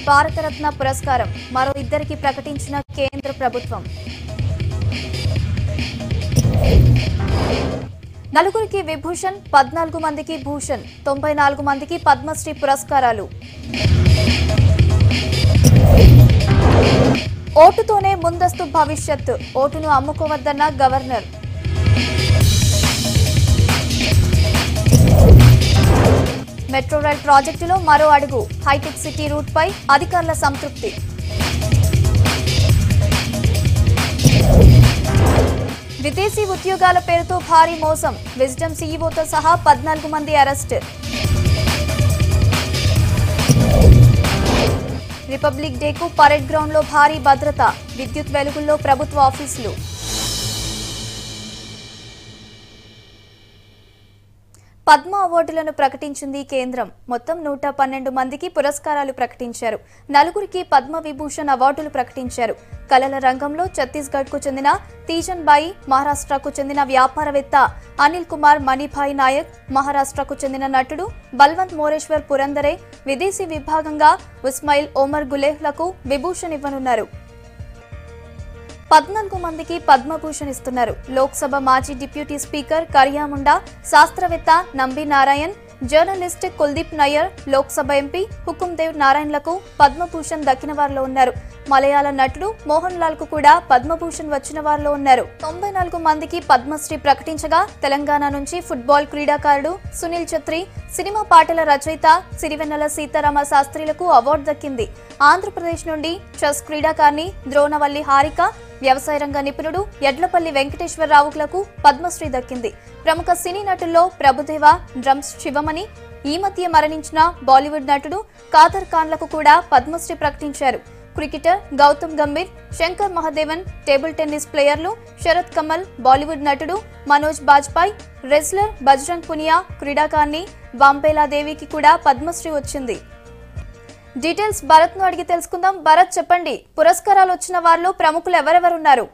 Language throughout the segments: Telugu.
భారతరత్న పురస్కారం మరో ఇద్దరికి ప్రకటించిన కేంద్ర ప్రభుత్వం. నలుగురికి విభూషణ్, 14 మందికి భూషణ్, 94 మందికి పద్మశ్రీ పురస్కారాలు. ఓటుతోనే ముందస్తు భవిష్యత్తు, ఓటును అమ్ముకోవద్దన్న గవర్నర్. మెట్రో రైల్ ప్రాజెక్టులో మరో అడుగు, హైటెక్ సిటీ రూట్పై అధికారుల సంతృప్తి. విదేశీ ఉద్యోగాల పేరుతో భారీ మోసం, విజ్డమ్ సీఈఓతో సహా 14 మంది అరెస్ట్. రిపబ్లిక్ డేకు పరేడ్ గ్రౌండ్ లో భారీ భద్రత, విద్యుత్ వెలుగుల్లో ప్రభుత్వ ఆఫీసులు. పద్మ అవార్డులను ప్రకటించింది కేంద్రం. మొత్తం 112 మందికి పురస్కారాలు ప్రకటించారు. నలుగురికి పద్మ విభూషణ్ అవార్డులు ప్రకటించారు. కళల రంగంలో ఛత్తీస్గఢ్ కు చెందిన తీజన్ బాయి, మహారాష్ట్రకు చెందిన వ్యాపారవేత్త అనిల్ కుమార్ మణిభాయ్ నాయక్, మహారాష్ట్రకు చెందిన నటుడు బల్వంత్ మోరేశ్వర్ పురందరే, విదేశీ విభాగంగా ఉస్మైల్ ఒమర్ గులేహ్లకు విభూషణ్ ఇవ్వనున్నారు. 14 మందికి పద్మభూషణ్ ఇస్తున్నారు. లోక్సభ మాజీ డిప్యూటీ స్పీకర్ కరియా ముండా, శాస్త్రవేత్త నంబి నారాయణ్, జర్నలిస్ట్ కుల్దీప్ నయ్యర్, లోక్సభ ఎంపీ హుకుందేవ్ నారాయణ్లకు పద్మభూషణ్ దక్కిన వారిలో ఉన్నారు. మలయాళ నటుడు మోహన్ లాల్ కు కూడా పద్మభూషణ్ వచ్చిన వారిలో ఉన్నారు. 94 మందికి పద్మశ్రీ ప్రకటించగా తెలంగాణ నుంచి ఫుట్బాల్ క్రీడాకారుడు సునీల్ ఛత్రి, సినిమా పాటల రచయిత సిరివెన్నెల సీతారామ శాస్త్రిలకు అవార్డు దక్కింది. ఆంధ్రప్రదేశ్ నుండి చెస్ క్రీడాకారిణి ద్రోణవల్లి హారిక, వ్యవసాయ రంగ నిపుణుడు ఎడ్లపల్లి వెంకటేశ్వరరావులకు పద్మశ్రీ దక్కింది. ప్రముఖ సినీ నటుల్లో ప్రభుదేవ, డ్రమ్స్ శివమణి, ఈ మధ్య మరణించిన బాలీవుడ్ నటుడు కాదర్ ఖాన్లకు కూడా పద్మశ్రీ ప్రకటించారు. Cricketer Gautam Gambhir, Shankar Mahadevan, table tennis ప్లేయర్లు శరత్ కమల్, బాలీవుడ్ నటుడు మనోజ్ బాజ్పాయ్, రెజ్లర్ బజరంగ్ పునియా, క్రీడాకారిణి వాంపేలా దేవికి కూడా పద్మశ్రీ వచ్చింది. డీటెయిల్స్ భరత్ ను అడిగి తెలుసుకుందాం. భరత్, చెప్పండి, పురస్కారాలు వచ్చిన వారిలో ప్రముఖులు ఎవరెవరున్నారు?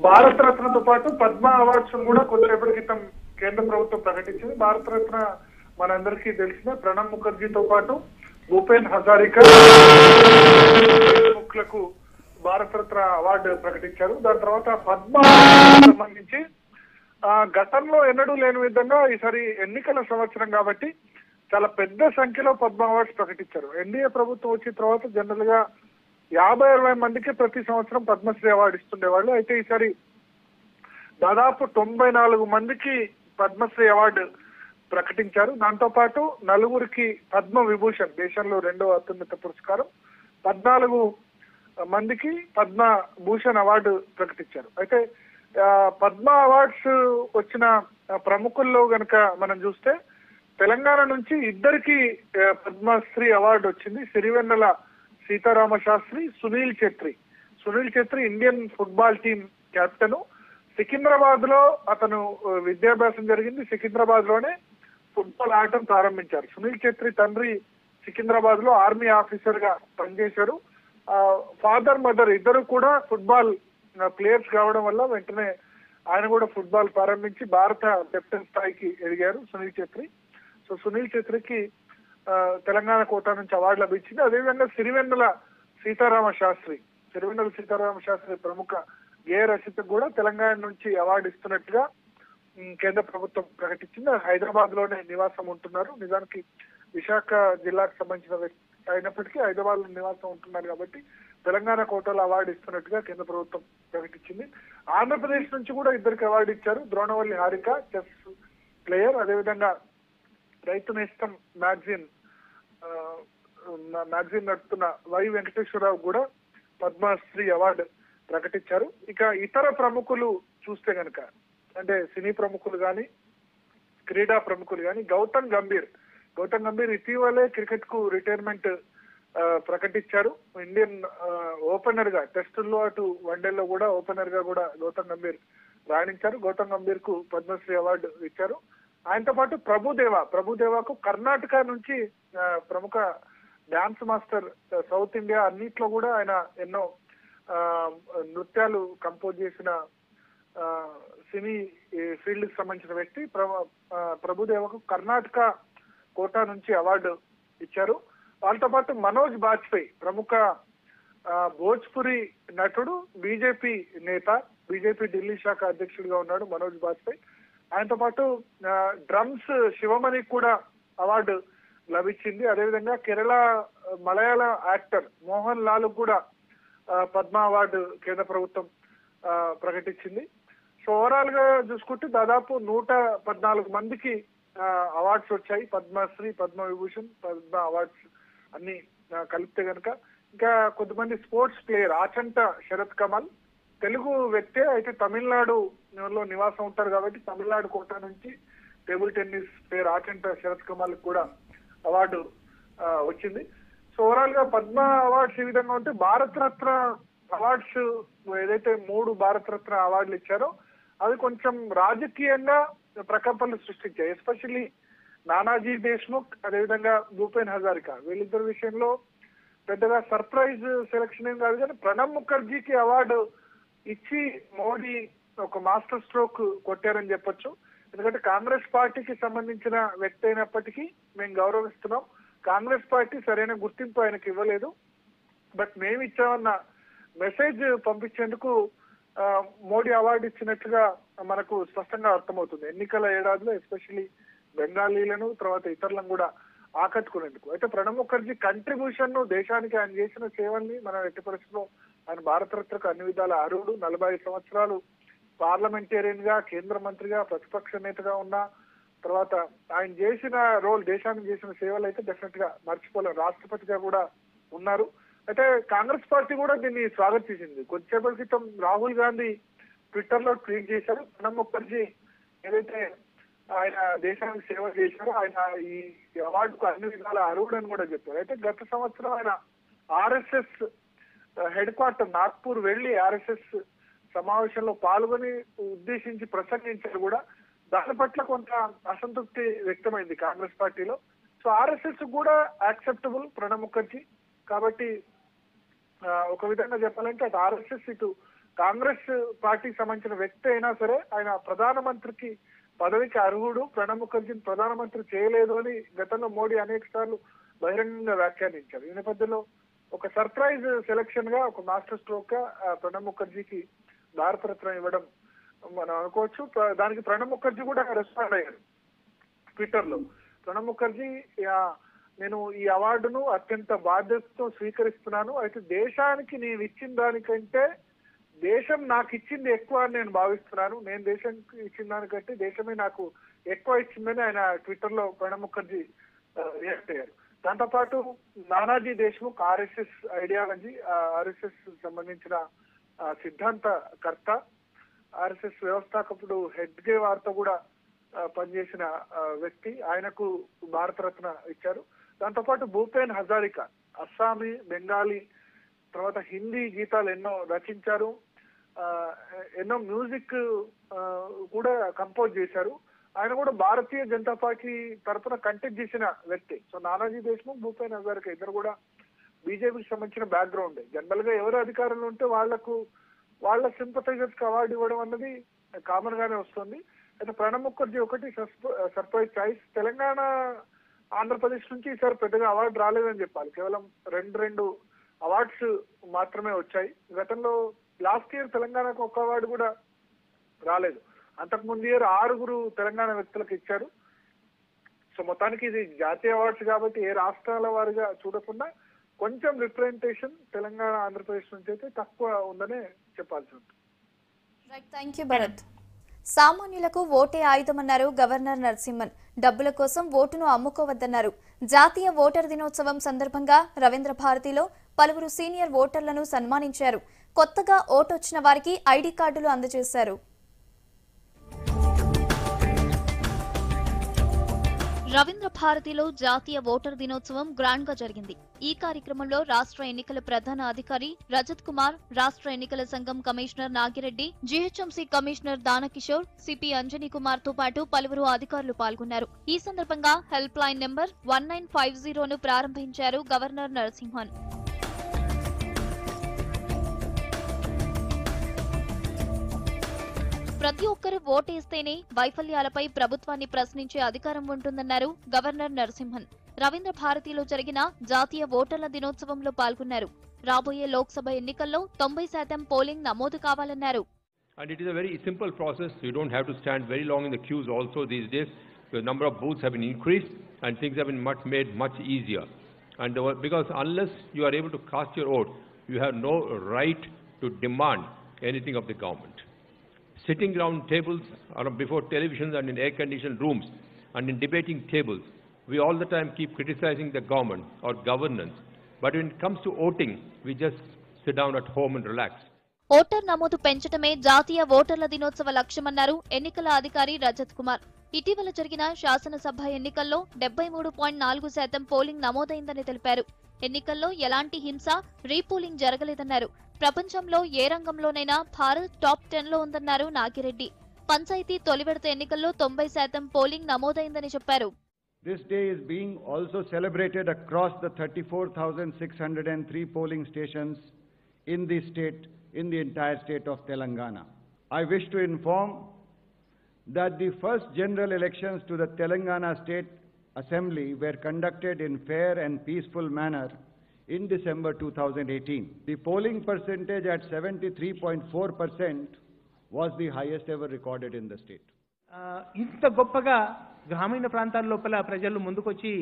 భారత రత్నతో పాటు పద్మ అవార్డ్స్ కూడా కొద్దిసేపటి క్రితం కేంద్ర ప్రభుత్వం ప్రకటించింది. భారత రత్న మనందరికీ తెలిసిన ప్రణబ్ ముఖర్జీతో పాటు భూపేన్ హజారికా ముఖ్యులకు భారత రత్న అవార్డు ప్రకటించారు. దాని తర్వాత పద్మ సంబంధించి గతంలో ఎన్నడూ లేని విధంగా ఈసారి ఎన్నికల సంవత్సరం కాబట్టి చాలా పెద్ద సంఖ్యలో పద్మ అవార్డ్స్ ప్రకటించారు. ఎన్డీఏ ప్రభుత్వం వచ్చిన తర్వాత జనరల్ గా 50-60 మందికి ప్రతి సంవత్సరం పద్మశ్రీ అవార్డు ఇస్తుండేవాళ్ళు. అయితే ఈసారి దాదాపు 94 మందికి పద్మశ్రీ అవార్డు ప్రకటించారు. దాంతో పాటు నలుగురికి పద్మ విభూషణ్, దేశంలో 2వ అత్యున్నత పురస్కారం, 14 మందికి పద్మ భూషణ్ అవార్డు ప్రకటించారు. అయితే పద్మ అవార్డ్స్ వచ్చిన ప్రముఖుల్లో గనక మనం చూస్తే తెలంగాణ నుంచి ఇద్దరికి పద్మశ్రీ అవార్డు వచ్చింది. Sirivennela Seetharama Sastry, Sunil Chhetri Indian football team captain. Secunderabad లో అతను విద్యాభ్యాసం జరిగింది. సికింద్రాబాద్ లోనే ఫుట్బాల్ ఆడటం ప్రారంభించారు. సునీల్ ఛత్రి తండ్రి సికింద్రాబాద్ లో ఆర్మీ ఆఫీసర్ గా పనిచేశారు. ఫాదర్ మదర్ ఇద్దరు కూడా ఫుట్బాల్ ప్లేయర్స్ కావడం వల్ల వెంటనే ఆయన కూడా ఫుట్బాల్ ప్రారంభించి భారత కెప్టెన్ స్థాయికి ఎదిగారు సునీల్ ఛత్రి. సో సునీల్ ఛత్రికి తెలంగాణ కోటా నుంచి అవార్డు లభించింది. అదేవిధంగా సిరివెన్నెల సీతారామ శాస్త్రి ప్రముఖ గేయ రచయితకు కూడా తెలంగాణ నుంచి అవార్డు ఇస్తున్నట్టుగా కేంద్ర ప్రభుత్వం ప్రకటించింది. హైదరాబాద్ లోనే నివాసం ఉంటున్నారు. నిజానికి విశాఖ జిల్లాకు సంబంధించిన వ్యక్తి అయినప్పటికీ హైదరాబాద్ లో నివాసం ఉంటున్నారు కాబట్టి తెలంగాణ కోటాలో అవార్డు ఇస్తున్నట్టుగా కేంద్ర ప్రభుత్వం ప్రకటించింది. ఆంధ్రప్రదేశ్ నుంచి కూడా ఇద్దరికి అవార్డు ఇచ్చారు. ద్రోణవల్లి హారిక చెస్ ప్లేయర్, అదేవిధంగా రైతు నేస్తం మ్యాగజైన్ నడుపుతున్న వై వెంకటేశ్వరరావు కూడా పద్మశ్రీ అవార్డు ప్రకటించారు. ఇక ఇతర ప్రముఖులు చూస్తే గనక అంటే సినీ ప్రముఖులు కానీ క్రీడా ప్రముఖులు కానీ గౌతమ్ గంభీర్ ఇటీవలే క్రికెట్ కు రిటైర్మెంట్ ప్రకటించారు. ఇండియన్ ఓపెనర్ గా టెస్టుల్లో అటు వన్డేల్లో కూడా ఓపెనర్ గా కూడా గౌతమ్ గంభీర్ రాణించారు. గౌతమ్ గంభీర్ కు పద్మశ్రీ అవార్డు ఇచ్చారు. ఆయనతో పాటు ప్రభుదేవాకు కర్ణాటక నుంచి ప్రముఖ డాన్స్ మాస్టర్, సౌత్ ఇండియా అన్నిట్లో కూడా ఆయన ఎన్నో నృత్యాలు కంపోజ్ చేసిన సినీ ఫీల్డ్ కి సంబంధించిన వ్యక్తి. ప్రభుదేవకు కర్ణాటక కోటా నుంచి అవార్డు ఇచ్చారు. వాళ్ళతో పాటు మనోజ్ బాజ్పేయి ప్రముఖ భోజ్పురి నటుడు, బీజేపీ నేత, బీజేపీ ఢిల్లీ శాఖ అధ్యక్షుడిగా ఉన్నాడు మనోజ్ బాజ్పేయి. ఆయనతో పాటు డ్రమ్స్ శివమణి కూడా అవార్డు లభించింది. అదేవిధంగా కేరళ మలయాళ యాక్టర్ మోహన్ లాల్ కూడా పద్మ అవార్డు కేంద్ర ప్రభుత్వం ప్రకటించింది. సో ఓవరాల్ గా చూసుకుంటే దాదాపు 114 మందికి అవార్డ్స్ వచ్చాయి. పద్మశ్రీ, పద్మ విభూషణ్, పద్మ అవార్డ్స్ అన్ని కలిపితే కనుక. ఇంకా కొంతమంది స్పోర్ట్స్ ప్లేయర్ ఆచంట శరత్ కమల్ తెలుగు వ్యక్తే, అయితే తమిళనాడులో నివాసం ఉంటారు కాబట్టి తమిళనాడు కోట నుంచి table tennis player Achanta Sharath Kamal కూడా అవార్డు వచ్చింది. సో ఓవరాల్ గా పద్మ అవార్డ్స్ ఈ విధంగా ఉంటే భారత రత్న అవార్డ్స్ ఏదైతే 3 భారత రత్న అవార్డులు ఇచ్చారో అవి కొంచెం రాజకీయంగా ప్రకంపనలు సృష్టించాయి. ఎస్పెషల్లీ నానాజీ దేశ్ముఖ్, అదేవిధంగా భూపేన్ హజారికా వీళ్ళిద్దరి విషయంలో పెద్దగా సర్ప్రైజ్ సెలక్షన్ ఏం కాదు, కానీ ప్రణబ్ ముఖర్జీకి అవార్డు ఇచ్చి మోడీ ఒక మాస్టర్ స్ట్రోక్ కొట్టారని చెప్పొచ్చు. ఎందుకంటే కాంగ్రెస్ పార్టీకి సంబంధించిన వ్యక్తి అయినప్పటికీ మేము గౌరవిస్తున్నాం. కాంగ్రెస్ పార్టీ సరైన గుర్తింపు ఆయనకు ఇవ్వలేదు, బట్ మేము ఇచ్చామన్న మెసేజ్ పంపించేందుకు మోడీ అవార్డు ఇచ్చినట్లుగా మనకు స్పష్టంగా అర్థమవుతుంది. ఎన్నికల ఏడాదిలో ఎస్పెషల్లీ బెంగాలీలను తర్వాత ఇతరులను కూడా ఆకట్టుకునేందుకు. అయితే ప్రణబ్ ముఖర్జీ కంట్రిబ్యూషన్ ను, దేశానికి ఆయన చేసిన సేవల్ని మనం ఎట్టి పరిస్థితిలో ఆయన భారతరత్నకు అన్ని విధాల అర్హుడు. 45 సంవత్సరాలు పార్లమెంటేరియన్ గా, కేంద్ర మంత్రిగా, ప్రతిపక్ష నేతగా ఉన్న తర్వాత ఆయన చేసిన రోల్, దేశానికి చేసిన సేవలు అయితే డెఫినెట్ గా మర్చిపోలేరు. రాష్ట్రపతిగా కూడా ఉన్నారు. అయితే కాంగ్రెస్ పార్టీ కూడా దీన్ని స్వాగతించింది. కొద్దిసేపటి క్రితం రాహుల్ గాంధీ ట్విట్టర్ లో ట్వీట్ చేశారు, ప్రణబ్ ముఖర్జీ ఏదైతే ఆయన దేశానికి సేవ చేశారో ఆయన ఈ అవార్డుకు అన్ని విధాల అర్హుడని కూడా చెప్పారు. అయితే గత సంవత్సరం ఆయన ఆర్ఎస్ఎస్ హెడ్ క్వార్టర్ నాగ్పూర్ వెళ్లి ఆర్ఎస్ఎస్ సమావేశంలో పాల్గొని ఉద్దేశించి ప్రసంగించారు కూడా. దాని పట్ల కొంత అసంతృప్తి వ్యక్తమైంది కాంగ్రెస్ పార్టీలో. సో ఆర్ఎస్ఎస్ కూడా యాక్సెప్టబుల్ ప్రణబ్ ముఖర్జీ. కాబట్టి ఒక విధంగా చెప్పాలంటే అటు ఆర్ఎస్ఎస్ ఇటు కాంగ్రెస్ పార్టీకి సంబంధించిన వ్యక్తి అయినా సరే ఆయన ప్రధానమంత్రికి పదవికి అర్హుడు. ప్రణబ్ ముఖర్జీని ప్రధానమంత్రి చేయలేదు అని గతంలో మోడీ అనేక సార్లు బహిరంగంగా వ్యాఖ్యానించారు. ఈ నేపథ్యంలో ఒక సర్ప్రైజ్ సెలక్షన్ గా, ఒక మాస్టర్ స్ట్రోక్ గా ప్రణబ్ ముఖర్జీకి భారతరత్న ఇవ్వడం మనం అనుకోవచ్చు. దానికి ప్రణబ్ ముఖర్జీ కూడా రెస్పాండ్ అయ్యారు ట్విట్టర్ లో. ప్రణబ్ ముఖర్జీ నేను ఈ అవార్డును అత్యంత బాధ్యతతో స్వీకరిస్తున్నాను. అయితే దేశానికి నేను ఇచ్చిన దానికంటే దేశం నాకు ఇచ్చింది ఎక్కువ అని నేను భావిస్తున్నాను. నేను దేశానికి ఇచ్చిన దానికంటే దేశమే నాకు ఎక్కువ ఇచ్చిందని ఆయన ట్విట్టర్ లో ప్రణబ్ ముఖర్జీ రియాక్ట్ అయ్యారు. దాంతో పాటు Nanaji Deshmukh RSS ideology, RSS సంబంధించిన సిద్ధాంతకర్త, ఆర్ఎస్ఎస్ వ్యవస్థాపకుడు హెడ్గే వారితో కూడా పనిచేసిన వ్యక్తి, ఆయనకు భారతరత్న ఇచ్చారు. దాంతో పాటు భూపేన్ హజారికా అస్సామీ, బెంగాలీ తర్వాత హిందీ గీతాలు ఎన్నో రచించారు, ఎన్నో మ్యూజిక్ కూడా కంపోజ్ చేశారు. ఆయన కూడా భారతీయ జనతా పార్టీ తరఫున కంటెస్ట్ చేసిన వ్యక్తి. సో నానాజీ దేశ్ముఖ్, భూపేన్ హజారికా ఇద్దరు కూడా బీజేపీకి సంబంధించిన బ్యాక్గ్రౌండ్. జనరల్ గా ఎవరు అధికారంలో ఉంటే వాళ్ళ సింపథైజర్స్ కి అవార్డు ఇవ్వడం అన్నది కామన్ గానే వస్తుంది. అయితే ప్రణబ్ ముఖర్జీ ఒకటి సర్ప్రైజ్ చాయిస్. తెలంగాణ, ఆంధ్రప్రదేశ్ నుంచి ఈసారి పెద్దగా అవార్డు రాలేదని చెప్పాలి. కేవలం 2 అవార్డ్స్ మాత్రమే వచ్చాయి. గతంలో లాస్ట్ ఇయర్ తెలంగాణకు ఒక అవార్డు కూడా రాలేదు. అంతకుముందు ఇయర్ 6 తెలంగాణ వ్యక్తులకు ఇచ్చారు. సో మొత్తానికి ఇది జాతీయ అవార్డ్స్ కాబట్టి ఏ రాష్ట్రాల వారిగా చూడకుండా కొంచెం రిప్రజెంటేషన్ తెలంగాణ, ఆంధ్రప్రదేశ్ నుంచి అయితే తక్కువ ఉందనే చెప్పాల్సి ఉంటుంది. Right, thank you Bharat. సామాన్యులకు ఓటే ఆయుధమన్నారు గవర్నర్ నరసింహన్. డబ్బుల కోసం ఓటును అమ్ముకోవద్దన్నారు. జాతీయ ఓటర్ దినోత్సవం సందర్భంగా రవీంద్ర భారతిలో పలువురు సీనియర్ ఓటర్లను సన్మానించారు. కొత్తగా ఓటొచ్చిన వారికి ఐడి కార్డులు అందజేశారు. రవీంద్ర భారతిలో జాతీయ ఓటర్ దినోత్సవం గ్రాండ్ గా జరిగింది. ఈ కార్యక్రమంలో రాష్ట్ర ఎన్నికల ప్రధాన అధికారి రజత్ కుమార్, రాష్ట్ర ఎన్నికల సంఘం commissioner Nagireddy, GHMC commissioner Danakishore, CP Anjani Kumar తో పాటు పలువురు అధికారులు పాల్గొన్నారు. ఈ సందర్భంగా హెల్ప్ లైన్ నెంబర్ 1950ను ప్రారంభించారు గవర్నర్ నరసింహన్. ప్రతి ఒక్కరూ ఓటేస్తేనే వైఫల్యాలపై ప్రభుత్వాన్ని ప్రశ్నించే అధికారం ఉంటుందన్నారు గవర్నర్ నరసింహన్. రవీంద్ర భారతిలో జరిగిన జాతీయ ఓటర్ల దినోత్సవంలో పాల్గొన్నారు. రాబోయే లోక్సభ ఎన్నికల్లో 90% పోలింగ్ నమోదు కావాలన్నారు. And it is a very simple process. You don't have to stand very long in the queues also these days. The number of booths have been increased and things have been made much easier. And because unless you are able to cast your vote, you have no right to demand anything of the government. Sitting round tables or before televisions and in air-conditioned rooms and in debating tables, we all the time keep criticizing the government or governance. But when it comes to voting, we just sit down at home and relax. Voter నమోదు పెంచడమే జాతీయ ఓటర్ల దినోత్సవ లక్ష్యమన్నారు ఎన్నికల అధికారి రజత్ కుమార్. ఇటీవల జరిగిన శాసనసభ ఎన్నికల్లో 73.4% పోలింగ్ నమోదైందని తెలిపారు. ఎన్నికల్లో ఎలాంటి హింస, రీపోలింగ్ జరగలేదన్నారు. ప్రపంచంలో ఏ రంగంలోనైనా భారత్ టాప్ 10లో ఉందన్నారు నాగిరెడ్డి. పంచాయతీ తొలి విడత ఎన్నికల్లో 90% పోలింగ్ నమోదైందని చెప్పారు. This day is being also celebrated across the 34,603 polling stations in the state, in the entire state of Telangana. I wish to inform that the first general elections to the Telangana State Assembly were conducted in fair and peaceful manner in December 2018. The polling percentage at 73.4% was the highest ever recorded in the state. ఇంత గొప్పగా గ్రామీణ ప్రాంతాల లోపల ప్రజలు ముందుకొచ్చి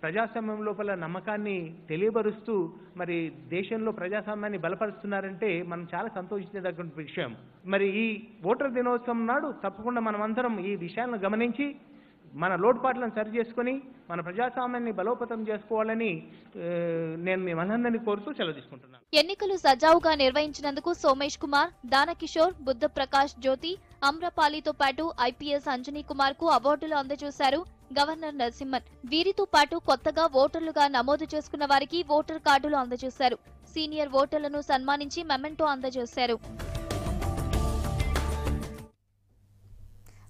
ప్రజాస్వామ్యం లోపల నమ్మకాన్ని తెలియబరుస్తూ మరి దేశంలో ప్రజాస్వామ్యాన్ని బలపరుస్తున్నారంటే మనం చాలా సంతోషించదగ్గ విషయం. మరి ఈ ఓటర్ దినోత్సవం నాడు తప్పకుండా మనమందరం ఈ విషయాలను గమనించి మన లోటుపాట్లను సరి చేసుకుని మన ప్రజాస్వామ్యాన్ని బలోపేతం చేసుకోవాలని నేను మిమ్మల్ని కోరుతూ సెలవు తీసుకుంటున్నాను. ఎన్నికలు సజావుగా నిర్వహించినందుకు సోమేష్ కుమార్, దానకిషోర్, బుద్ధ ప్రకాష్ జ్యోతి, అమ్రపాలితో పాటు ఐపీఎస్ అంజనీ కుమార్ కు అవార్డులు అందజేశారు గవర్నర్ నరసింహన్. వీరితో పాటు కొత్తగా ఓటర్లుగా నమోదు చేసుకున్న వారికి ఓటర్ కార్డులు అందజేశారు. సీనియర్ ఓటర్లను సన్మానించి మెమెంటో అందజేశారు.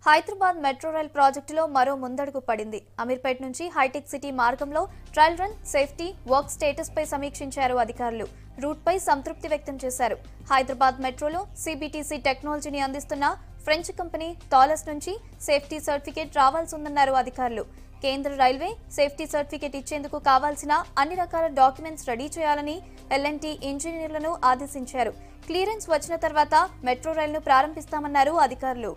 హైదరాబాద్ మెట్రో రైల్ ప్రాజెక్టులో మరో ముందడుగు పడింది. అమీర్పేట్ నుంచి హైటెక్ సిటీ మార్గంలో trial run, safety, work status పై సమీక్షించారు అధికారులు. రూట్ పై సంతృప్తి వ్యక్తం చేశారు. హైదరాబాద్ మెట్రోలో సిబిటిసి టెక్నాలజీని అందిస్తున్న ఫ్రెంచ్ కంపెనీ థాలస్ నుంచి సేఫ్టీ సర్టిఫికేట్ రావాల్సి ఉందన్నారు అధికారులు. కేంద్ర రైల్వే సేఫ్టీ సర్టిఫికేట్ ఇచ్చేందుకు కావాల్సిన అన్ని రకాల డాక్యుమెంట్స్ రెడీ చేయాలని ఎల్ఎన్టీ ఇంజనీర్లను ఆదేశించారు. క్లియరెన్స్ వచ్చిన తర్వాత మెట్రో రైలును ప్రారంభిస్తామన్నారు అధికారులు.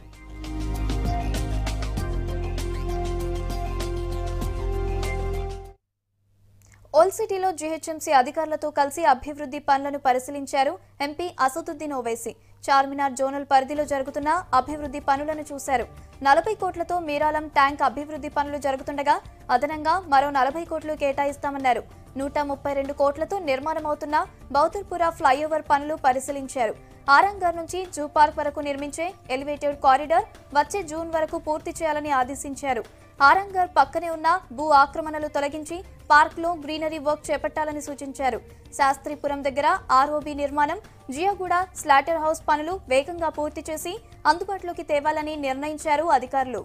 ఓల్డ్ సిటీలో జీహెచ్ఎంసీ అధికారులతో కలిసి అభివృద్ధి పనులను పరిశీలించారు ఎంపీ అసదుద్దీన్ ఓవైసీ. చార్మినార్ జోనల్ పరిధిలో జరుగుతున్న అభివృద్ధి పనులను చూశారు. 40 కోట్లతో మీరాలం ట్యాంక్ అభివృద్ధి పనులు జరుగుతుండగా అదనంగా మరో 40 కోట్లు కేటాయిస్తామన్నారు. 132 కోట్లతో నిర్మాణమవుతున్న బౌద్ధర్పుర ఫ్లైఓవర్ పనులు పరిశీలించారు. ఆరంగర్ నుంచి జూ పార్క్ వరకు నిర్మించే ఎలివేటెడ్ కారిడార్ వచ్చే జూన్ వరకు పూర్తి చేయాలని ఆదేశించారు. ఆరంగర్ పక్కనే ఉన్న భూ ఆక్రమణలు తొలగించి పార్క్లో గ్రీనరీ వర్క్ చేపట్టాలని సూచించారు. శాస్త్రీపురం దగ్గర ఆర్ఓబీ నిర్మాణం, జియాగూడ స్లాటర్ హౌస్ పనులు వేగంగా పూర్తి చేసి అందుబాటులోకి తేవాలని నిర్ణయించారు అధికారులు.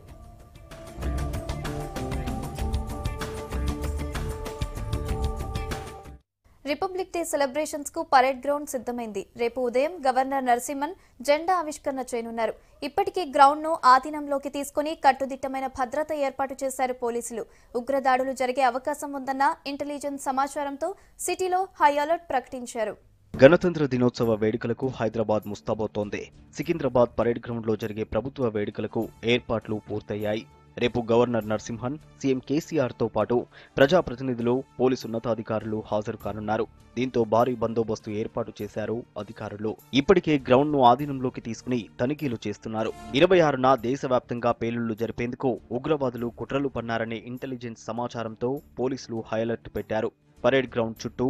రిపబ్లిక్ డే సెలబ్రేషన్స్ కు పరేడ్ గ్రౌండ్ సిద్ధమైంది. రేపు ఉదయం గవర్నర్ నరసింహన్ జెండా ఆవిష్కరణ చేయనున్నారు. ఇప్పటికే గ్రౌండ్ ను ఆధీనంలోకి తీసుకుని కట్టుదిట్టమైన భద్రత ఏర్పాటు చేశారు పోలీసులు. ఉగ్రదాడులు జరిగే అవకాశం ఉందన్న ఇంటెలిజెన్స్ సమాచారంతో సిటీలో హై అలర్ట్ ప్రకటించారు. గణతంత్ర దినోత్సవ వేడుకలకు హైదరాబాద్ ముస్తాబవుతోంది. సికింద్రాబాద్ పరేడ్ గ్రౌండ్ లో జరిగే ప్రభుత్వ వేడుకలకు ఏర్పాట్లు పూర్తయ్యాయి. రేపు గవర్నర్ నరసింహన్, సీఎం కేసీఆర్ తో పాటు ప్రజాప్రతినిధులు, పోలీసు ఉన్నతాధికారులు హాజరు కానున్నారు. దీంతో భారీ బందోబస్తు ఏర్పాటు చేశారు అధికారులు. ఇప్పటికే గ్రౌండ్ ను ఆధీనంలోకి తీసుకుని తనిఖీలు చేస్తున్నారు. 26న దేశవ్యాప్తంగా పేలుళ్లు జరిపేందుకు ఉగ్రవాదులు కుట్రలు పన్నారనే ఇంటెలిజెన్స్ సమాచారంతో పోలీసులు హైఅలర్ట్ పెట్టారు. పరేడ్ గ్రౌండ్ చుట్టూ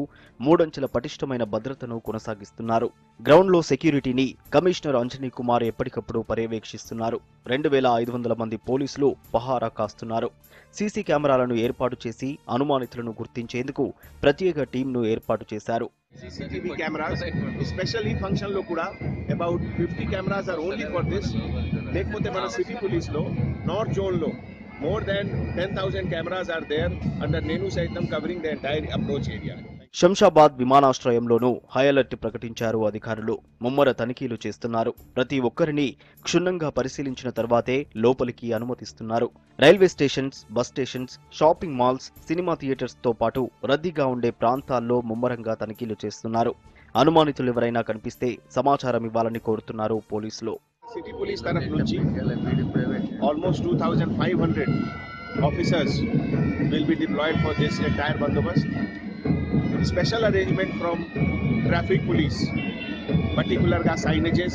3 అంచెల పటిష్టమైన భద్రతను కొనసాగిస్తున్నారు. గ్రౌండ్ లో సెక్యూరిటీని కమిషనర్ అంజనీ కుమార్ ఎప్పటికప్పుడు పర్యవేక్షిస్తున్నారు. 2500 మంది పోలీసులు పహారా కాస్తున్నారు. సీసీ కెమెరాలను ఏర్పాటు చేసి అనుమానితులను గుర్తించేందుకు ప్రత్యేక టీంను ఏర్పాటు చేశారు. CCTV cameras, especially function lo kuda about 50 cameras are only for this. Lekpote mana city police lo north zone lo more than 10,000 cameras are there under Nenu Saitam covering the entire approach area. Shamshabad విమానాశ్రయంలోనూ హై అలర్ట్ ప్రకటించారు అధికారులు. ముమ్మర తనిఖీలు చేస్తున్నారు. ప్రతి ఒక్కరిని క్షుణ్ణంగా పరిశీలించిన తర్వాతే లోపలికి అనుమతిస్తున్నారు. Railway stations, bus stations, shopping malls, cinema theatres తో పాటు రద్దీగా ఉండే ప్రాంతాల్లో ముమ్మరంగా తనిఖీలు చేస్తున్నారు. అనుమానితులు ఎవరైనా కనిపిస్తే సమాచారం ఇవ్వాలని కోరుతున్నారు పోలీసులు. సిటీ పోలీస్ తరఫు నుంచి almost 2500 officers will be deployed for this entire bandobast. Special arrangement from traffic police, particularly signages,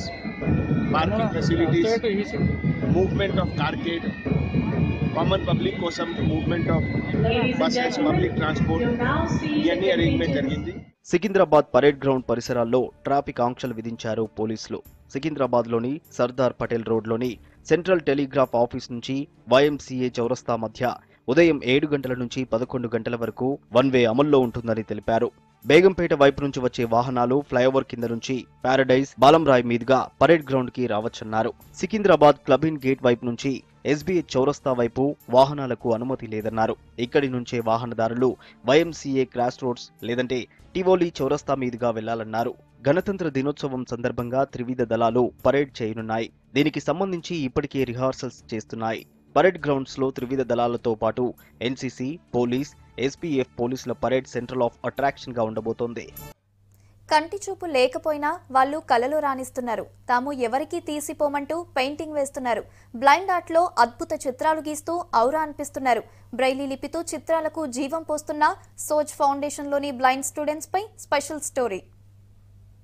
parking facilities, movement of carcade, common public kosam movement of buses, public transport, ఇవన్నీ అరేంజ్మెంట్ జరిగింది. సికింద్రాబాద్ పరేడ్ గ్రౌండ్ పరిసరాల్లో ట్రాఫిక్ ఆంక్షలు విధించారు పోలీసులు. సికింద్రాబాద్లోని సర్దార్ పటేల్ రోడ్లోని సెంట్రల్ టెలిగ్రాఫ్ ఆఫీస్ నుంచి YMCA చౌరస్తా మధ్య ఉదయం 7 గంటల నుంచి 11 గంటల వరకు వన్ వే అమల్లో ఉంటుందని తెలిపారు. బేగంపేట వైపు నుంచి వచ్చే వాహనాలు ఫ్లైఓవర్ కింద నుంచి పారడైజ్, బాలంరాయ్ మీదుగా పరేడ్ గ్రౌండ్ కి రావచ్చన్నారు. సికింద్రాబాద్ క్లబిన్ గేట్ వైపు నుంచి SBH చౌరస్తా వైపు వాహనాలకు అనుమతి లేదన్నారు. ఇక్కడి నుంచే వాహనదారులు YMCA క్రాస్ రోడ్స్ లేదంటే టివోలీ చౌరస్తా మీదుగా వెళ్లాలన్నారు. గణతంత్ర దినోత్సవం సందర్భంగా త్రివిధ దళాలు పరేడ్ చేయనున్నాయి. దీనికి సంబంధించి ఇప్పటికే రిహార్సల్స్ చేస్తున్నాయి. పరేడ్ గ్రౌండ్స్ లో త్రివిధ దళాలతో పాటు NCC, పోలీస్, SPF పోలీసుల పరేడ్ సెంట్రల్ ఆఫ్ అట్రాక్షన్ గా ఉండబోతోంది. కంటి చూపు లేకపోయినా వాళ్ళు కలలు రాణిస్తున్నారు. తాము ఎవరికీ తీసిపోమంటూ పెయింటింగ్ వేస్తున్నారు. బ్లైండ్ ఆర్ట్ లో అద్భుత చిత్రాలు గీస్తూ ఔరా అనిపిస్తున్నారు. బ్రైలీ లిపితో చిత్రాలకు జీవం పోస్తున్న సోజ్ ఫౌండేషన్ లోని బ్లైండ్ స్టూడెంట్స్ పై స్పెషల్ స్టోరీ.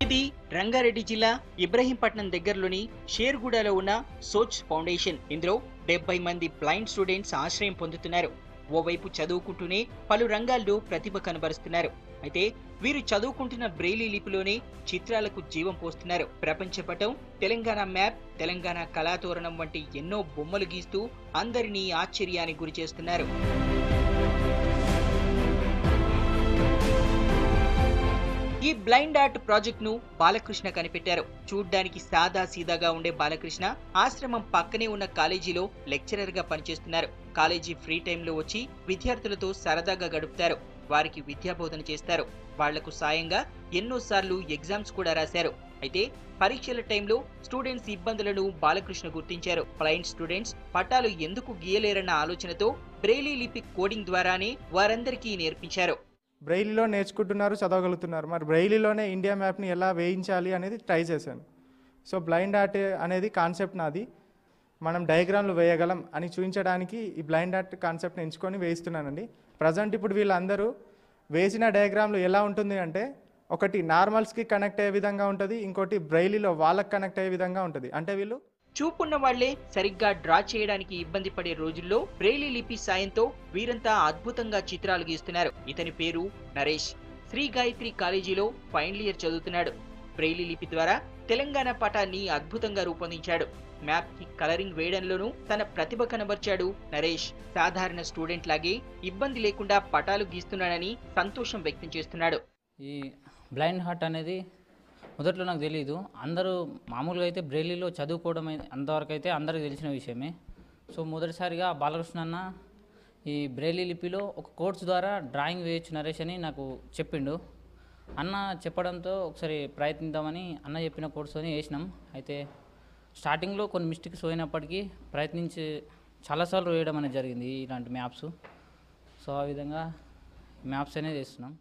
ఇది రంగారెడ్డి జిల్లా ఇబ్రహీంపట్నం దగ్గరలోని షేర్గూడలో ఉన్న సోచ్ ఫౌండేషన్. ఇందులో 70 మంది బ్లైండ్ స్టూడెంట్స్ ఆశ్రయం పొందుతున్నారు. ఓవైపు చదువుకుంటూనే పలు రంగాల్లో ప్రతిభ కనబరుస్తున్నారు. అయితే వీరు చదువుకుంటున్న బ్రెయిలీ లిపిలోనే చిత్రాలకు జీవం పోస్తున్నారు. ప్రపంచ పటం, తెలంగాణ మ్యాప్, తెలంగాణ కళాతోరణం వంటి ఎన్నో బొమ్మలు గీస్తూ అందరినీ ఆశ్చర్యానికి గురి చేస్తున్నారు. ఈ బ్లైండ్ ఆర్ట్ ప్రాజెక్ట్ ను బాలకృష్ణ కనిపెట్టారు. చూడ్డానికి సాదా సీదాగా ఉండే బాలకృష్ణ ఆశ్రమం పక్కనే ఉన్న కాలేజీలో లెక్చరర్ గా పనిచేస్తున్నారు. కాలేజీ ఫ్రీ టైంలో వచ్చి విద్యార్థులతో సరదాగా గడుపుతారు. వారికి విద్యాబోధన చేస్తారు. వాళ్లకు సాయంగా ఎన్నోసార్లు ఎగ్జామ్స్ కూడా రాశారు. అయితే పరీక్షల టైంలో స్టూడెంట్స్ ఇబ్బందులను బాలకృష్ణ గుర్తించారు. బ్లైండ్ స్టూడెంట్స్ పటాలు ఎందుకు గీయలేరన్న ఆలోచనతో బ్రెయిలీ లిపి కోడింగ్ ద్వారానే వారందరికీ నేర్పించారు. బ్రెయిలీలో నేర్చుకుంటున్నారు, చదవగలుగుతున్నారు. మరి బ్రెయిలీలోనే ఇండియా మ్యాప్ని ఎలా వేయించాలి అనేది ట్రై చేశాను. సో బ్లైండ్ ఆర్ట్ అనేది కాన్సెప్ట్ నాది. మనం డయాగ్రామ్లు వేయగలం అని చూపించడానికి ఈ బ్లైండ్ ఆర్ట్ కాన్సెప్ట్ని ఎంచుకొని వేయిస్తున్నానండి. ప్రజెంట్ ఇప్పుడు వీళ్ళందరూ వేసిన డయాగ్రామ్లు ఎలా ఉంటుంది అంటే, ఒకటి నార్మల్స్కి కనెక్ట్ అయ్యే విధంగా ఉంటుంది, ఇంకోటి బ్రెయిలీలో వాళ్ళకి కనెక్ట్ అయ్యే విధంగా ఉంటుంది. అంటే వీళ్ళు చూపున్న వాళ్లే సరిగ్గా డ్రా చేయడానికి ఇబ్బంది పడే రోజుల్లో బ్రెయిలీ లిపి సాయంతో వీరంతా అద్భుతంగా చిత్రాలు గీస్తున్నారు. ఇతని పేరు నరేష్. శ్రీ గాయత్రి కాలేజీలో ఫైనల్ ఇయర్ చదువుతున్నాడు. బ్రెయిలీ లిపి ద్వారా తెలంగాణ పటాన్ని అద్భుతంగా రూపొందించాడు. మ్యాప్ కి కలరింగ్ వేయడంలోనూ తన ప్రతిభ కనబర్చాడు నరేష్. సాధారణ స్టూడెంట్ లాగే ఇబ్బంది లేకుండా పటాలు గీస్తున్నాడని సంతోషం వ్యక్తం చేస్తున్నాడు. ఈ బ్లైండ్ హార్ట్ అనేది మొదట్లో నాకు తెలియదు. అందరూ మామూలుగా అయితే బ్రెయిలీలో చదువుకోవడం అంతవరకు అయితే అందరికీ తెలిసిన విషయమే. సో మొదటిసారిగా బాలకృష్ణ అన్న ఈ బ్రెయిలీ లిపిలో ఒక కోర్స్ ద్వారా డ్రాయింగ్ వేయచ్చు నరేష్ అని నాకు చెప్పిండు. అన్న చెప్పడంతో ఒకసారి ప్రయత్నిద్దామని అన్న చెప్పిన కోర్సుని వేసినాం. అయితే స్టార్టింగ్లో కొన్ని మిస్టేక్స్ పోయినప్పటికీ ప్రయత్నించి చాలాసార్లు వేయడం అనేది జరిగింది ఇలాంటి మ్యాప్స్. సో ఆ విధంగా మ్యాప్స్ అనేది వేస్తున్నాం.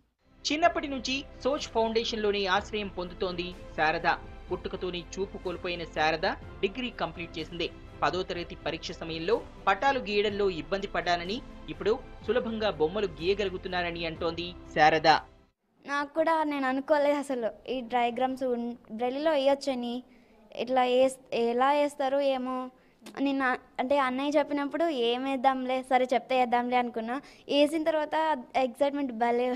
చిన్నప్పటి నుంచి సోచ్ ఫౌండేషన్లోని ఆశ్రయం పొందుతోంది శారద. పుట్టుకతోని చూపు కోల్పోయిన శారద డిగ్రీ కంప్లీట్ చేసింది. 10వ తరగతి పరీక్ష సమయంలో పటాలు గీయడంలో ఇబ్బంది పడ్డానని, ఇప్పుడు సులభంగా బొమ్మలు గీయగలుగుతున్నానని అంటోంది శారద. నాకు కూడా నేను అనుకోలేదు అసలు ఈ డయాగ్రామ్స్ బ్రెయిలీలో వేయొచ్చని. ఇట్లా ఎలా వేస్తారో ఏమో నిన్న అంటే అన్నయ్య చెప్పినప్పుడు ఏం వేద్దాంలే, సరే చెప్తే వేద్దాంలే అనుకున్నా. వేసిన తర్వాత ఎక్సైట్మెంట్ భలే,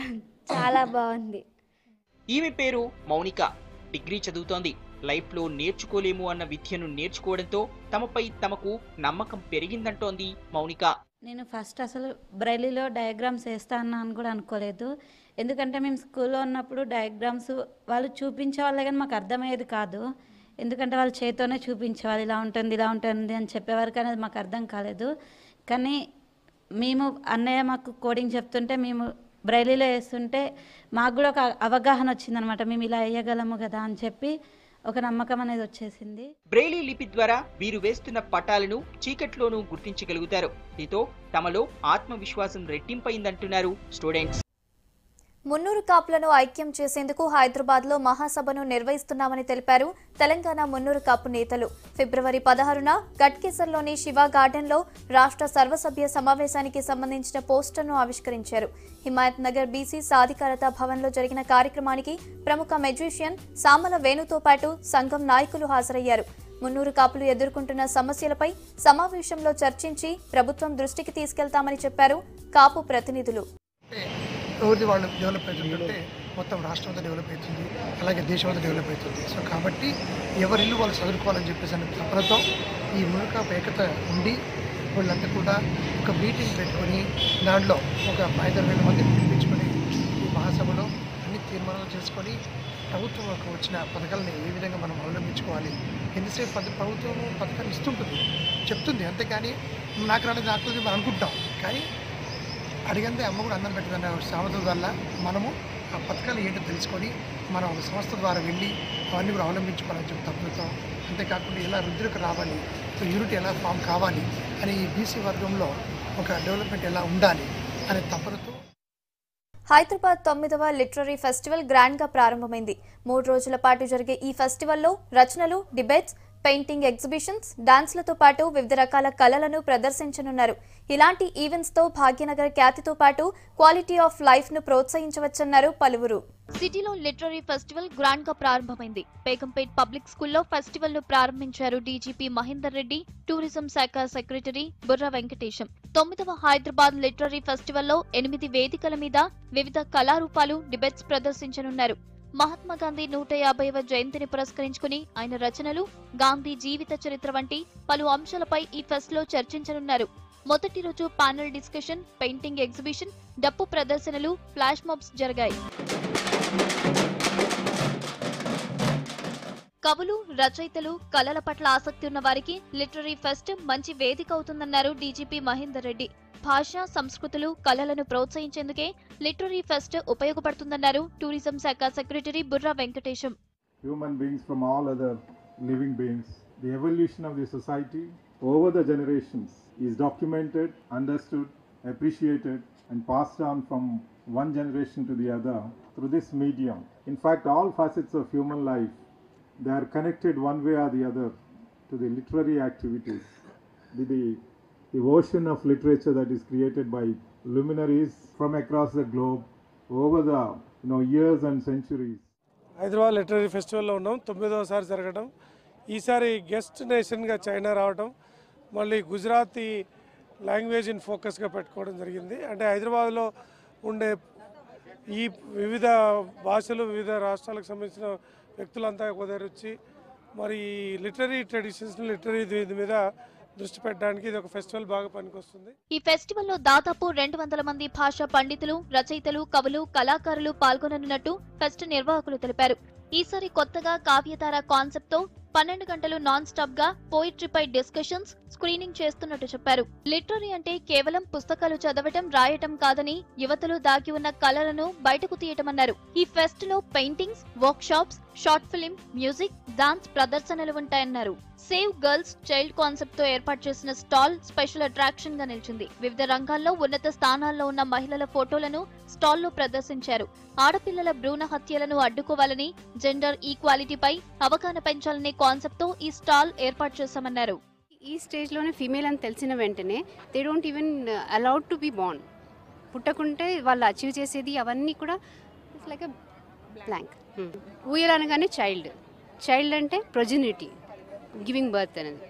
చాలా బాగుంది. ఈమె పేరు మౌనిక. డిగ్రీ చదువుతోంది. లైఫ్లో నేర్చుకోలేము అన్న విద్యను నేర్చుకోవడంతో తమపై తమకు నమ్మకం పెరిగిందంటోంది మౌనిక. నేను ఫస్ట్ అసలు బ్రెయిలీలో డయాగ్రామ్స్ వేస్తాను అని కూడా అనుకోలేదు. ఎందుకంటే మేము స్కూల్లో ఉన్నప్పుడు డయాగ్రామ్స్ వాళ్ళు చూపించేవాళ్ళే కానీ మాకు అర్థమయ్యేది కాదు. ఎందుకంటే వాళ్ళు చేతోనే చూపించేవాళ్ళు, ఇలా ఉంటుంది అని చెప్పేవారు, కానీ అది మాకు అర్థం కాలేదు. కానీ మేము అన్నయ్య మాకు కోడింగ్ చెప్తుంటే మేము బ్రైలీలో వేస్తుంటే మాకు కూడా ఒక అవగాహన వచ్చిందనమాట, మేము ఇలా వేయగలము కదా అని చెప్పి ఒక నమ్మకం అనేది వచ్చేసింది. బ్రెయిలీ లిపి ద్వారా వీరు వేస్తున్న పటాలను చీకట్లోనూ గుర్తించగలుగుతారు. దీంతో తమలో ఆత్మవిశ్వాసం రెట్టింపైందంటున్నారు స్టూడెంట్స్. మున్నూరు కాపులను ఐక్యం చేసేందుకు హైదరాబాద్లో మహాసభను నిర్వహిస్తున్నామని తెలిపారు తెలంగాణ మున్నూరు కాపు నేతలు. ఫిబ్రవరి 16న గట్కేసర్లోని శివ గార్డెన్లో రాష్ట్ర సర్వసభ్య సమావేశానికి సంబంధించిన పోస్టర్ను ఆవిష్కరించారు. హిమాయత్ నగర్ బీసీ సాధికారత భవన్లో జరిగిన కార్యక్రమానికి ప్రముఖ మెజిషియన్ సామల వేణుతో పాటు సంఘం నాయకులు హాజరయ్యారు. మున్నూరు కాపులు ఎదుర్కొంటున్న సమస్యలపై సమావేశంలో చర్చించి ప్రభుత్వం దృష్టికి తీసుకెళ్తామని చెప్పారు కాపు ప్రతినిధులు. ఎవరిది వాళ్ళు డెవలప్ అవుతుందంటే మొత్తం రాష్ట్రం అంతా డెవలప్ అవుతుంది, అలాగే దేశం అంతా డెవలప్ అవుతుంది. సో కాబట్టి ఎవరి ఇల్లు వాళ్ళు చదువుకోవాలని చెప్పేసి అనే తపనతో ఈ మునుకాపు ఏకత ఉండి వాళ్ళంతా కూడా ఒక మీటింగ్ పెట్టుకొని దాంట్లో ఒక 5,000 మందిని పిలిపించుకొని ఈ మహాసభలో అన్ని తీర్మానాలు చేసుకొని ప్రభుత్వం వచ్చిన పథకాలని ఏ విధంగా మనం అవలంబించుకోవాలి. ఎంతసేపు ప్రభుత్వం పథకాలు ఇస్తుంటుంది, చెప్తుంది, అంతేకాని నాకు రాలేదు నాకు మనం అనుకుంటాం. కానీ అడిగందే అమ్మ కూడా అన్నం పెట్టదన్న సామెత వల్ల మనము ఆ పథకాలు ఏంటో తెలుసుకొని మనం ఒక సంస్థ ద్వారా వెళ్ళి అవన్నీ కూడా అవలంబించుకోవాలని చెప్పి తప్పుతాం. అంతేకాకుండా ఎలా రుద్రకు రావాలి, యూనిటీ ఎలా ఫామ్ కావాలి అని ఈ బీసీ వర్గంలో ఒక డెవలప్మెంట్ ఎలా ఉండాలి అనే తపనతో హైదరాబాద్ 9వ లిటరరీ ఫెస్టివల్ గ్రాండ్ గా ప్రారంభమైంది. 3 రోజుల పాటు జరిగే ఈ ఫెస్టివల్లో రచనలు, డిబేట్స్, పెయింటింగ్ ఎగ్జిబిషన్స్, డాన్స్లతో పాటు వివిధ రకాల కళలను ప్రదర్శించనున్నారు. ఇలాంటి ఈవెంట్స్ తో భాగ్యనగర్ ఖ్యాతితో పాటు క్వాలిటీ ఆఫ్ లైఫ్ ను ప్రోత్సహించవచ్చన్నారు పలువురు. సిటీలో లిటరరీ ఫెస్టివల్ గ్రాండ్ గా ప్రారంభమైంది. బేగంపేట్ పబ్లిక్ స్కూల్లో ఫెస్టివల్ ను ప్రారంభించారు డీజీపీ మహేందర్ రెడ్డి, టూరిజం శాఖ సెక్రటరీ బుర్ర వెంకటేశం. 9వ హైదరాబాద్ లిటరరీ ఫెస్టివల్లో 8 వేదికల మీద వివిధ కళారూపాలు, డిబేట్స్ ప్రదర్శించనున్నారు. మహాత్మా గాంధీ 150వ జయంతిని పురస్కరించుకుని ఆయన రచనలు, గాంధీ జీవిత చరిత్ర వంటి పలు అంశాలపై ఈ ఫెస్ట్ లో చర్చించనున్నారు. మొదటి రోజు ప్యానెల్ డిస్కషన్, పెయింటింగ్ ఎగ్జిబిషన్, డప్పు ప్రదర్శనలు, ఫ్లాష్ మాబ్స్ జరిగాయి. కవులు, రచయితలు, కళల పట్ల ఆసక్తి ఉన్న వారికి లిటరరీ ఫెస్ట్ మంచి వేదిక అవుతుందన్నారు డీజీపీ మహేందర్ రెడ్డి. భాష, సంస్కృతులు, కళలను ప్రోత్సహించేందుకే లిటరరీ ఫెస్ట్ ఉపయోగపడుతుందన్నారు టూరిజం శాఖ సెక్రటరీ బుర్ర Venkatesham. Human beings from all other living beings, the evolution of the society over the generations is documented, understood, appreciated and passed on from one generation to the other through this medium. In fact, all facets of human life, they are connected one way or the other to the literary activities. The ocean of literature that is created by luminaries from across the globe over the years and centuries. Hyderabad literary ఫెస్టివల్లో ఉన్నాం. 9వసారి జరగడం, ఈసారి గెస్ట్ నేషన్గా చైనా రావడం, మళ్ళీ గుజరాతీ లాంగ్వేజ్ని ఫోకస్గా పెట్టుకోవడం జరిగింది. అంటే హైదరాబాద్లో ఉండే ఈ వివిధ భాషలు, వివిధ రాష్ట్రాలకు సంబంధించిన వ్యక్తులంతా కుదిరొచ్చి మరి లిటరరీ ట్రెడిషన్స్, లిటరరీ మీద దృష్టి పెట్టడానికి ఇది ఒక ఫెస్టివల్ బాగా పనికొస్తుంది. ఈ ఫెస్టివల్లో దాదాపు 200 మంది భాషా పండితులు, రచయితలు, కవులు, కళాకారులు పాల్గొననున్నట్టు ఫెస్ట్ నిర్వాహకులు తెలిపారు. ఈసారి కొత్తగా కావ్యధార కాన్సెప్ట్ తో 12 గంటలు నాన్ స్టాప్ గా పోయిట్రీపై డిస్కషన్స్, స్క్రీనింగ్ చేస్తున్నట్టు చెప్పారు. లిటరరీ అంటే కేవలం పుస్తకాలు చదవటం, రాయటం కాదని యువతలో దాగి ఉన్న కళలను బయటకు తీయటమన్నారు. ఈ ఫెస్ట్ లో paintings, work shops, short film, music, dance ప్రదర్శనలు ఉంటాయన్నారు. సేవ్ గర్ల్స్ చైల్డ్ కాన్సెప్ట్ తో ఏర్పాటు చేసిన స్టాల్ స్పెషల్ అట్రాక్షన్ గా నిలిచింది. వివిధ రంగాల్లో ఉన్నత స్థానాల్లో ఉన్న మహిళల ఫోటోలను స్టాల్లో ప్రదర్శించారు. ఆడపిల్లల భ్రూణ హత్యలను అడ్డుకోవాలని, జెండర్ ఈక్వాలిటీపై అవగాహన పెంచాలనే కాన్సెప్ట్ తో ఈ స్టాల్ ఏర్పాటు చేశామన్నారు. ఈ స్టేజ్లోనే ఫీమేల్ అని తెలిసిన వెంటనే they don't even allowed to be born. పుట్టకుంటే వాళ్ళు అచీవ్ చేసేది అవన్నీ కూడా ఇట్స్ లైక్ ఎ బ్లాంక్. ఊయల్ అనగానే చైల్డ్ అంటే ప్రొజెనిటీ, గివింగ్ బర్త్ అనేది,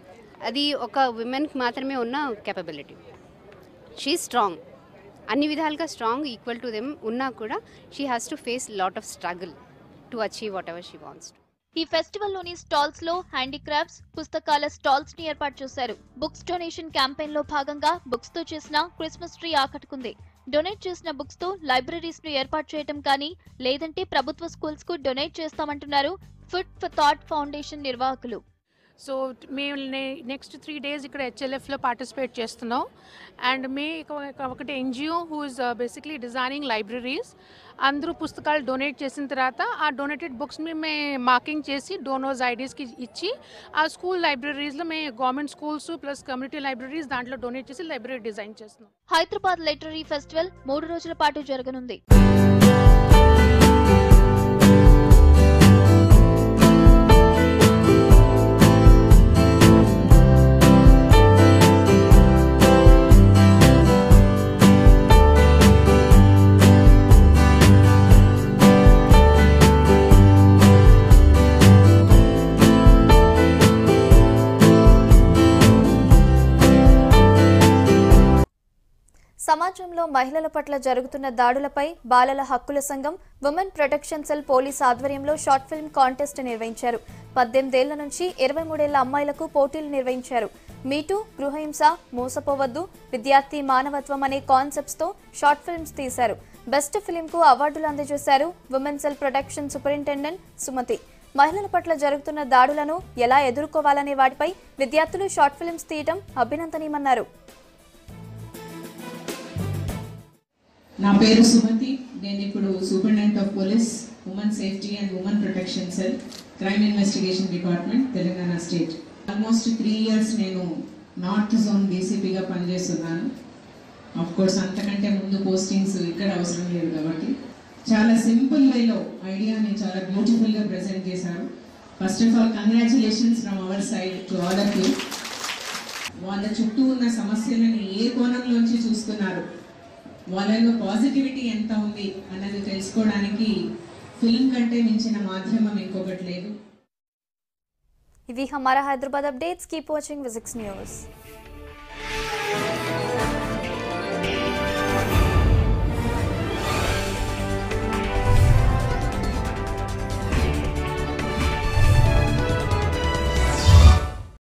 అది ఒక విమెన్కి మాత్రమే ఉన్న కేపబిలిటీ. షీ స్ట్రాంగ్, అన్ని విధాలుగా స్ట్రాంగ్, ఈక్వల్ టు దెమ్ ఉన్నా కూడా she has to face lot of struggle to achieve what ever she wants to. ఈ ఫెస్టివల్ లోని స్టాల్స్ లో హ్యాండీక్రాఫ్ట్స్, పుస్తకాల స్టాల్స్ ని ఏర్పాటు చేశారు. బుక్స్ డొనేషన్ క్యాంపెయిన్ లో భాగంగా బుక్స్ తో చేసిన క్రిస్మస్ ట్రీ ఆకట్టుకుంది. డొనేట్ చేసిన బుక్స్ తో లైబ్రరీస్ ను ఏర్పాటు చేయటం కానీ, లేదంటే ప్రభుత్వ స్కూల్స్ కు డొనేట్ చేస్తామంటున్నారు ఫుడ్ ఫర్ థాట్ ఫౌండేషన్ నిర్వాహకులు. సో మేము నెక్స్ట్ 3 days ఇక్కడ హెచ్ఎల్ఎఫ్లో పార్టిసిపేట్ చేస్తున్నాం. అండ్ ఒకటి NGO who is basically designing libraries. అందరూ పుస్తకాలు డొనేట్ చేసిన తర్వాత ఆ డొనేటెడ్ బుక్స్ని మేము మార్కింగ్ చేసి డోనర్స్ ఐడీస్కి ఇచ్చి ఆ స్కూల్ లైబ్రరీస్లో మేము government schools plus community libraries దాంట్లో డొనేట్ చేసి లైబ్రరీ డిజైన్ చేస్తున్నాం. హైదరాబాద్ లిటరరీ ఫెస్టివల్ 3 రోజుల పాటు జరగనుంది. సమాజంలో మహిళల పట్ల జరుగుతున్న దాడులపై బాలల హక్కుల సంఘం ఉమెన్ ప్రొటెక్షన్ సెల్ పోలీస్ ఆధ్వర్యంలో షార్ట్ ఫిల్మ్ కాంటెస్ట్ నిర్వహించారు. 18 ఏళ్ల నుంచి 23 ఏళ్ల అమ్మాయిలకు పోటీలు నిర్వహించారు. మీటూ, గృహహింస, మోసపోవద్దు, విద్యార్థి మానవత్వం అనే కాన్సెప్ట్స్ తో షార్ట్ ఫిల్మ్స్ తీశారు. బెస్ట్ ఫిల్మ్ కు అవార్డులు అందజేశారు women cell protection superintendent Sumathi. మహిళల పట్ల జరుగుతున్న దాడులను ఎలా ఎదుర్కోవాలనే వాటిపై విద్యార్థులు షార్ట్ ఫిల్మ్స్ తీయడం అభినందనీయమన్నారు. నా పేరు సుమతి. నేను ఇప్పుడు superintendent of police, women safety and women protection cell, crime investigation department, Telangana state. Almost 3 years నేను నార్త్ జోన్ డీసీపీగా పనిచేస్తున్నాను. ఆఫ్ కోర్స్ అంతకంటే ముందు పోస్టింగ్స్ ఇక్కడ అవసరం లేదు కాబట్టి చాలా సింపుల్ వేలో ఐడియాని చాలా బ్యూటిఫుల్గా ప్రజెంట్ చేశారు. First of all congratulations from our side to all of you. వాళ్ళ చుట్టూ ఉన్న సమస్యలను ఏ కోణంలోంచి చూస్తున్నారు, వాళ్ళలో పాజిటివిటీ ఎంత ఉంది అన్నది తెలుసుకోవడానికి ఫిల్మ్ కంటే మించిన మాధ్యమం ఇంకొకటి లేదు. ఇవి హమారా హైదరాబాద్ అప్డేట్స్. కీప్ వాచింగ్ విజిక్స్ న్యూస్.